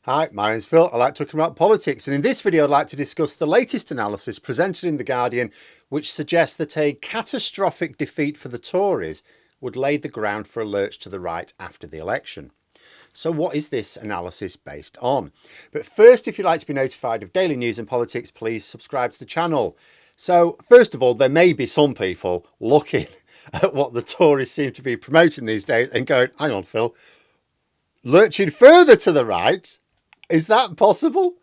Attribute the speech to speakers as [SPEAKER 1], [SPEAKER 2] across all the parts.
[SPEAKER 1] Hi, my name's Phil. I like talking about politics, and in this video I'd like to discuss the latest analysis presented in The Guardian, which suggests that a catastrophic defeat for the Tories would lay the ground for a lurch to the right after the election. So what is this analysis based on? But first, if you'd like to be notified of daily news and politics, please subscribe to the channel. So first of all, there may be some people looking at what the Tories seem to be promoting these days and going, hang on, Phil, lurching further to the right? Is that possible?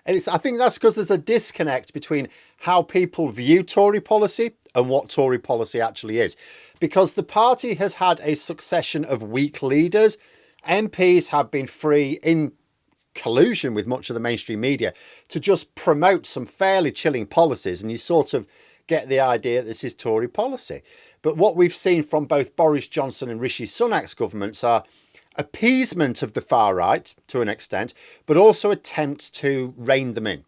[SPEAKER 1] And I think that's because there's a disconnect between how people view Tory policy and what Tory policy actually is. Because the party has had a succession of weak leaders. MPs have been free, in collusion with much of the mainstream media, to just promote some fairly chilling policies, and you sort of get the idea that this is Tory policy. But what we've seen from both Boris Johnson and Rishi Sunak's governments are appeasement of the far right to an extent, but also attempts to rein them in,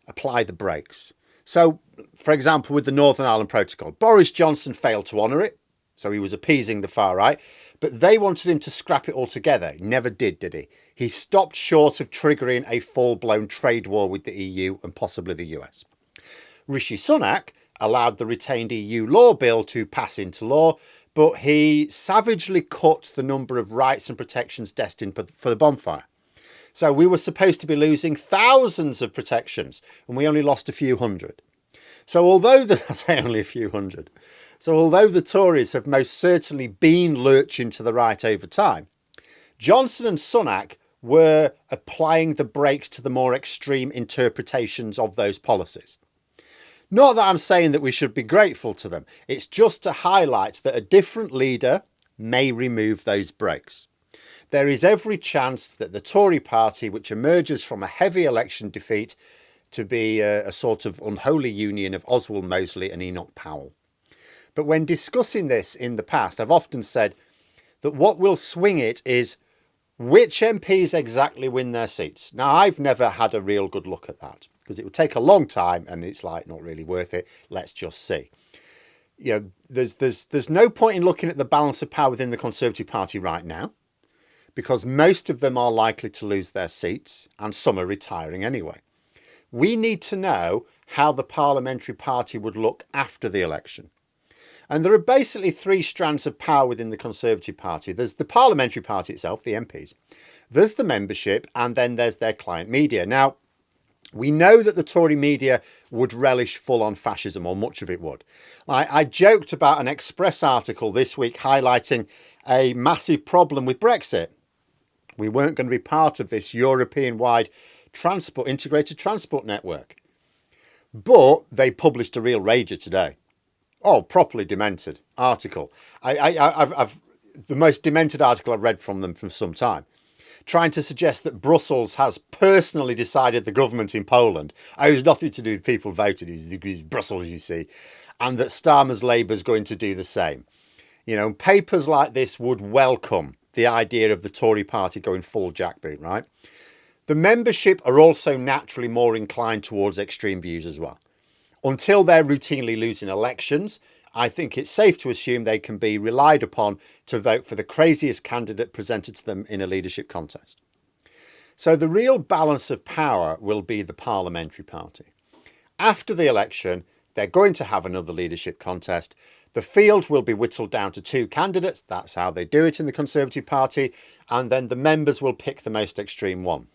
[SPEAKER 1] apply the brakes. So, for example, with the Northern Ireland Protocol, Boris Johnson failed to honour it, so he was appeasing the far right, but they wanted him to scrap it altogether. He never did he? He stopped short of triggering a full-blown trade war with the EU and possibly the US. Rishi Sunak allowed the retained EU law bill to pass into law, but he savagely cut the number of rights and protections destined for the bonfire. So we were supposed to be losing thousands of protections, and we only lost a few hundred. So although I say only a few hundred. So although the Tories have most certainly been lurching to the right over time, Johnson and Sunak were applying the brakes to the more extreme interpretations of those policies. Not that I'm saying that we should be grateful to them. It's just to highlight that a different leader may remove those brakes. There is every chance that the Tory party, which emerges from a heavy election defeat, to be a sort of unholy union of Oswald Mosley and Enoch Powell. But when discussing this in the past, I've often said that what will swing it is which MPs exactly win their seats. Now, I've never had a real good look at that, because it would take a long time and it's like not really worth it. Let's just see. You know, there's no point in looking at the balance of power within the Conservative Party right now, because most of them are likely to lose their seats and some are retiring anyway. We need to know how the parliamentary party would look after the election. And there are basically three strands of power within the Conservative Party. There's the parliamentary party itself, the MPs. There's the membership, and then there's their client media. Now, we know that the Tory media would relish full-on fascism, or much of it would. I joked about an Express article this week highlighting a massive problem with Brexit. We weren't going to be part of this European-wide integrated transport network. But they published a real rager today. Oh, properly demented article. I've the most demented article I've read from them for some time, trying to suggest that Brussels has personally decided the government in Poland. It was nothing to do with people voted. It was Brussels, you see, and that Starmer's Labour is going to do the same. You know, papers like this would welcome the idea of the Tory party going full jackboot, right? The membership are also naturally more inclined towards extreme views as well. Until they're routinely losing elections, I think it's safe to assume they can be relied upon to vote for the craziest candidate presented to them in a leadership contest. So the real balance of power will be the parliamentary party. After the election, they're going to have another leadership contest. The field will be whittled down to two candidates. That's how they do it in the Conservative Party. And then the members will pick the most extreme one.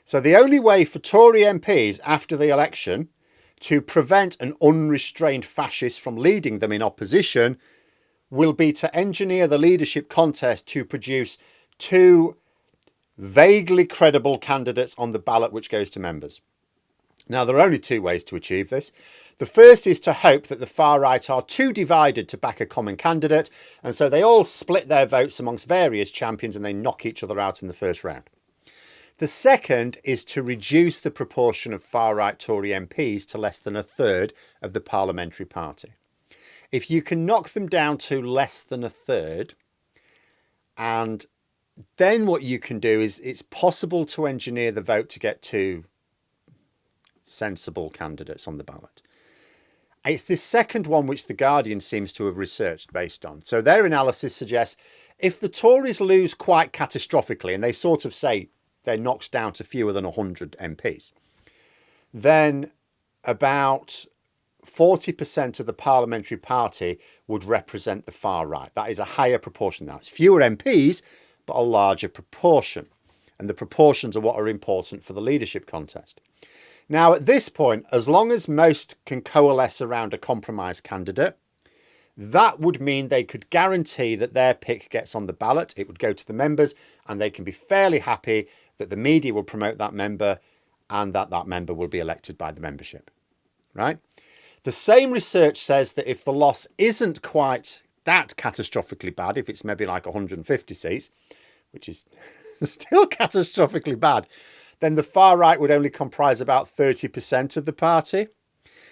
[SPEAKER 1] So the only way for Tory MPs after the election to prevent an unrestrained fascist from leading them in opposition will be to engineer the leadership contest to produce two vaguely credible candidates on the ballot which goes to members. Now, there are only two ways to achieve this. The first is to hope that the far right are too divided to back a common candidate, and so they all split their votes amongst various champions and they knock each other out in the first round. The second is to reduce the proportion of far-right Tory MPs to less than a third of the parliamentary party. If you can knock them down to less than a third, and then what you can do is it's possible to engineer the vote to get two sensible candidates on the ballot. It's this second one which The Guardian seems to have researched based on. So their analysis suggests if the Tories lose quite catastrophically, and they sort of say they're knocked down to fewer than 100 MPs, then about 40% of the parliamentary party would represent the far right. That is a higher proportion now. It's fewer MPs, but a larger proportion. And the proportions are what are important for the leadership contest. Now, at this point, as long as most can coalesce around a compromise candidate, that would mean they could guarantee that their pick gets on the ballot. It would go to the members, and they can be fairly happy that the media will promote that member and that that member will be elected by the membership, right? The same research says that if the loss isn't quite that catastrophically bad, if it's maybe like 150 seats, which is still catastrophically bad, then the far right would only comprise about 30% of the party.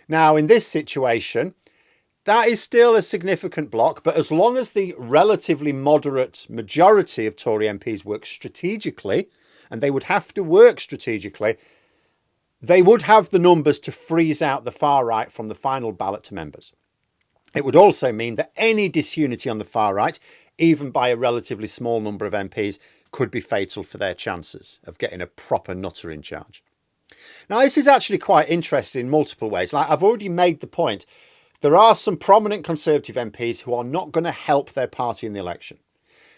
[SPEAKER 1] Now, in this situation, that is still a significant block, but as long as the relatively moderate majority of Tory MPs work strategically, and they would have to work strategically, they would have the numbers to freeze out the far right from the final ballot to members. It would also mean that any disunity on the far right, even by a relatively small number of MPs, could be fatal for their chances of getting a proper nutter in charge. Now, this is actually quite interesting in multiple ways. Like I've already made the point, there are some prominent Conservative MPs who are not going to help their party in the election.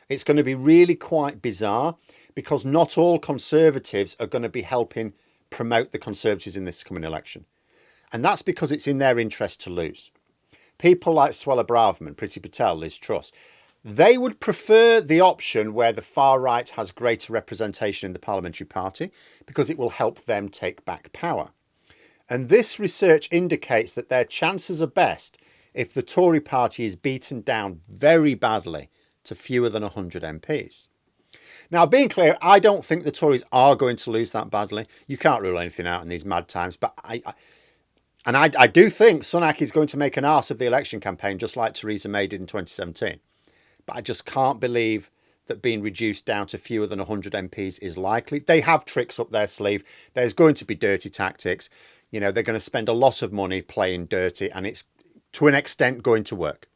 [SPEAKER 1] It's going to be really quite bizarre because not all Conservatives are going to be helping promote the Conservatives in this coming election. And that's because it's in their interest to lose. People like Suella Braverman, Priti Patel, Liz Truss, they would prefer the option where the far right has greater representation in the parliamentary party because it will help them take back power. And this research indicates that their chances are best if the Tory party is beaten down very badly to fewer than 100 MPs. Now, being clear, I don't think the Tories are going to lose that badly. You can't rule anything out in these mad times, but I do think Sunak is going to make an arse of the election campaign, just like Theresa May did in 2017. But I just can't believe that being reduced down to fewer than 100 MPs is likely. They have tricks up their sleeve. There's going to be dirty tactics. You know, they're going to spend a lot of money playing dirty, and it's to an extent going to work.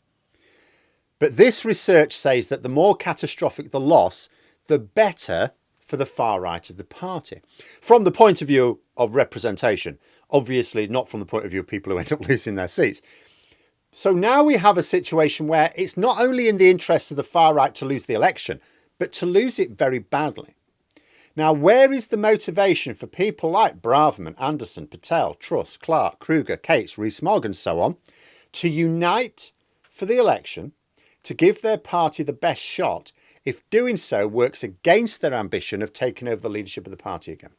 [SPEAKER 1] But this research says that the more catastrophic the loss, the better for the far right of the party. From the point of view of representation, obviously not from the point of view of people who end up losing their seats. So now we have a situation where it's not only in the interests of the far right to lose the election, but to lose it very badly. Now, where is the motivation for people like Braverman, Anderson, Patel, Truss, Clark, Kruger, Cates, Rees-Mogg and so on to unite for the election, to give their party the best shot if doing so works against their ambition of taking over the leadership of the party again?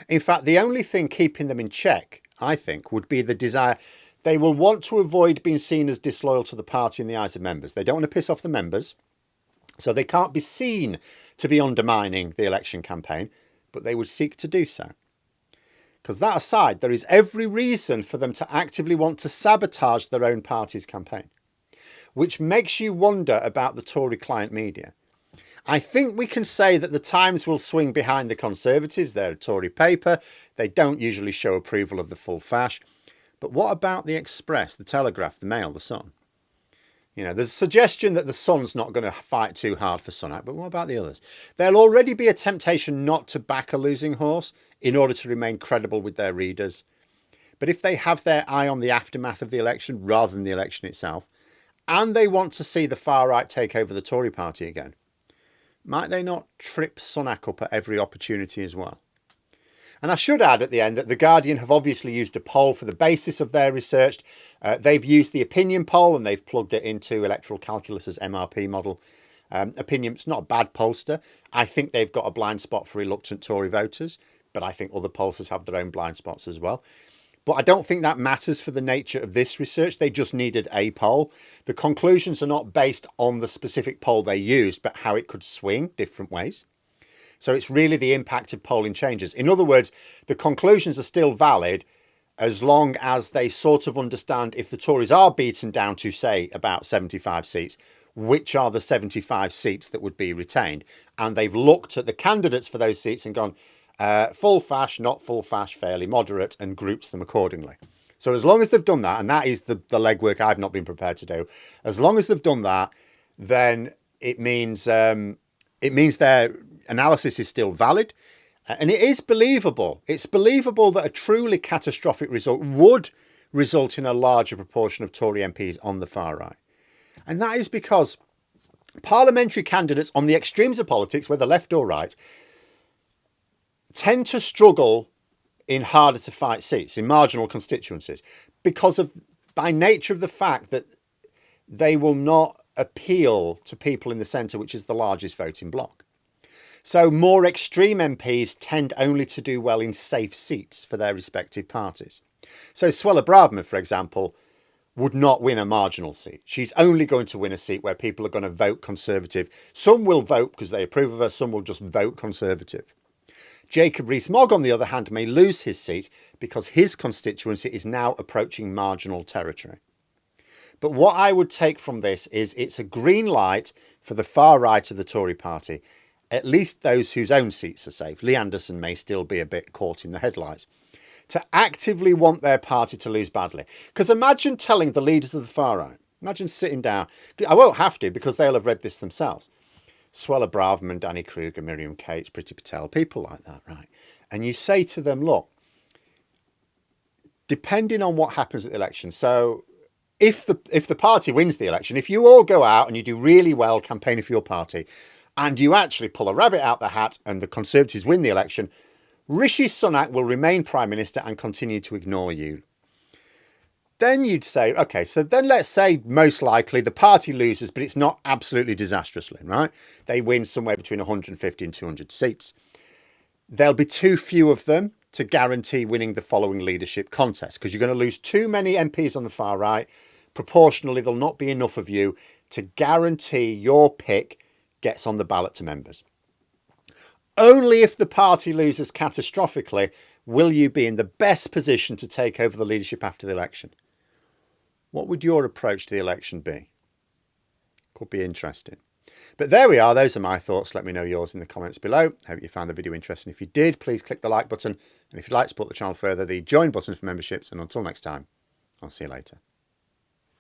[SPEAKER 1] In fact, the only thing keeping them in check, I think, would be the desire. They will want to avoid being seen as disloyal to the party in the eyes of members. They don't want to piss off the members, so they can't be seen to be undermining the election campaign, but they would seek to do so. Because that aside, there is every reason for them to actively want to sabotage their own party's campaign, which makes you wonder about the Tory client media. I think we can say that the Times will swing behind the Conservatives. They're a Tory paper. They don't usually show approval of the full fash. But what about the Express, the Telegraph, the Mail, the Sun? You know, there's a suggestion that the Sun's not going to fight too hard for Sunak, but what about the others? There'll already be a temptation not to back a losing horse in order to remain credible with their readers. But if they have their eye on the aftermath of the election rather than the election itself, and they want to see the far right take over the Tory party again, might they not trip Sunak up at every opportunity as well? And I should add at the end that The Guardian have obviously used a poll for the basis of their research. They've used the opinion poll and they've plugged it into Electoral Calculus's MRP model. Opinion's not a bad pollster. I think they've got a blind spot for reluctant Tory voters, but I think other pollsters have their own blind spots as well. But I don't think that matters for the nature of this research. They just needed a poll. The conclusions are not based on the specific poll they used, but how it could swing different ways. So it's really the impact of polling changes. In other words, the conclusions are still valid as long as they sort of understand if the Tories are beaten down to, say, about 75 seats, which are the 75 seats that would be retained. And they've looked at the candidates for those seats and gone, full fash, not full fash, fairly moderate, and groups them accordingly. So as long as they've done that, and that is the legwork I've not been prepared to do, as long as they've done that, then it means they're analysis is still valid. And it is believable. It's believable that a truly catastrophic result would result in a larger proportion of Tory MPs on the far right. And that is because parliamentary candidates on the extremes of politics, whether left or right, tend to struggle in harder to fight seats, in marginal constituencies, because of, by nature of the fact that they will not appeal to people in the centre, which is the largest voting bloc. So more extreme MPs tend only to do well in safe seats for their respective parties. So Suella Braverman, for example, would not win a marginal seat. She's only going to win a seat where people are going to vote Conservative. Some will vote because they approve of her, some will just vote Conservative. Jacob Rees-Mogg, on the other hand, may lose his seat because his constituency is now approaching marginal territory. But what I would take from this is it's a green light for the far right of the Tory party, at least those whose own seats are safe. Lee Anderson may still be a bit caught in the headlights, to actively want their party to lose badly. Because imagine telling the leaders of the far right, imagine sitting down, I won't have to because they'll have read this themselves, Suella Braverman, Danny Kruger, Miriam Cates, Priti Patel, people like that, right? And you say to them, look, depending on what happens at the election, so if the party wins the election, if you all go out and you do really well campaigning for your party, and you actually pull a rabbit out the hat and the Conservatives win the election, Rishi Sunak will remain Prime Minister and continue to ignore you. Then you'd say, okay, so then let's say most likely the party loses, but it's not absolutely disastrously, right? They win somewhere between 150 and 200 seats. There'll be too few of them to guarantee winning the following leadership contest because you're going to lose too many MPs on the far right. Proportionally, there'll not be enough of you to guarantee your pick gets on the ballot to members. Only if the party loses catastrophically will you be in the best position to take over the leadership after the election. What would your approach to the election be? Could be interesting. But there we are. Those are my thoughts. Let me know yours in the comments below. Hope you found the video interesting. If you did, please click the like button. And if you'd like to support the channel further, the join button for memberships. And until next time, I'll see you later.